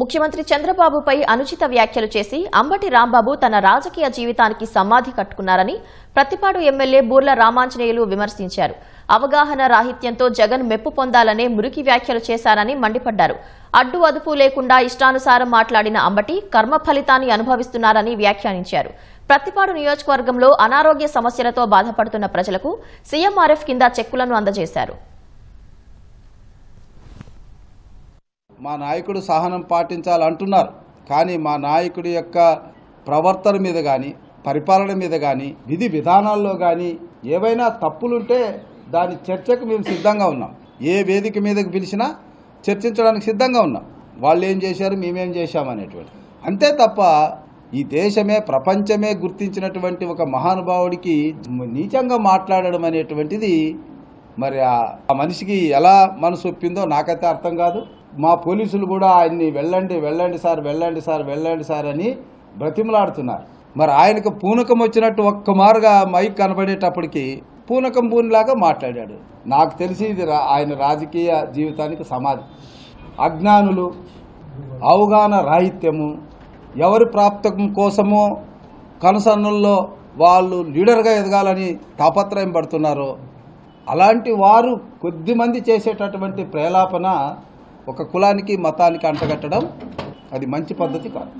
ముఖ్యమంత్రి చంద్రబాబుపై అనుచిత వ్యాఖ్యలు చేసి అంబటి రాంబాబు తన రాజకీయ జీవితానికి సమాధి కట్టుకున్నారని ప్రతిపాడు ఎమ్మెల్యే బూర్ల రామాంజనేయులు విమర్శించారు. అవగాహన రాహిత్యంతో జగన్ మెప్పు పొందాలనే మురికి వ్యాఖ్యలు చేశారని మండిపడ్డారు. అడ్డు అదుపు లేకుండా ఇష్టానుసారం మాట్లాడిన అంబటి కర్మ ఫలితాన్ని అనుభవిస్తున్నారని వ్యాఖ్యానించారు. ప్రతిపాడు నియోజకవర్గంలో అనారోగ్య సమస్యలతో బాధపడుతున్న ప్రజలకు సీఎంఆర్ఎఫ్ కింద చెక్కులను అందజేశారు. మా నాయకుడు సహనం పాటించాలంటున్నారు, కానీ మా నాయకుడి యొక్క ప్రవర్తన మీద కానీ పరిపాలన మీద కానీ విధి విధానాల్లో కానీ ఏవైనా తప్పులుంటే దాని చర్చకు మేము సిద్ధంగా ఉన్నాం. ఏ వేదిక మీదకి పిలిచినా చర్చించడానికి సిద్ధంగా ఉన్నాం. వాళ్ళు ఏం చేశారు, మేమేం చేశామనేటువంటి అంతే తప్ప ఈ దేశమే ప్రపంచమే గుర్తించినటువంటి ఒక మహానుభావుడికి నీచంగా మాట్లాడడం అనేటువంటిది మరి ఆ మనిషికి ఎలా మనసు ఒప్పిందో నాకైతే అర్థం కాదు. మా పోలీసులు కూడా ఆయన్ని వెళ్ళండి సార్ అని బ్రతిమలాడుతున్నారు. మరి ఆయనకు పూనకం వచ్చినట్టు ఒక్కమారుగా మైక్ కనబడేటప్పటికి పూనిలాగా మాట్లాడాడు. నాకు తెలిసి ఇది ఆయన రాజకీయ జీవితానికి సమాధి. అజ్ఞానులు, అవగాహన రాహిత్యము, ఎవరి ప్రాప్తం కోసమో కనసన్నుల్లో వాళ్ళు లీడర్గా ఎదగాలని తాపత్రయం పడుతున్నారో అలాంటి వారు కొద్దిమంది చేసేటటువంటి ప్రేలాపన ఒక కులానికి మతానికి అంటగట్టడం అది మంచి పద్ధతి కాదు.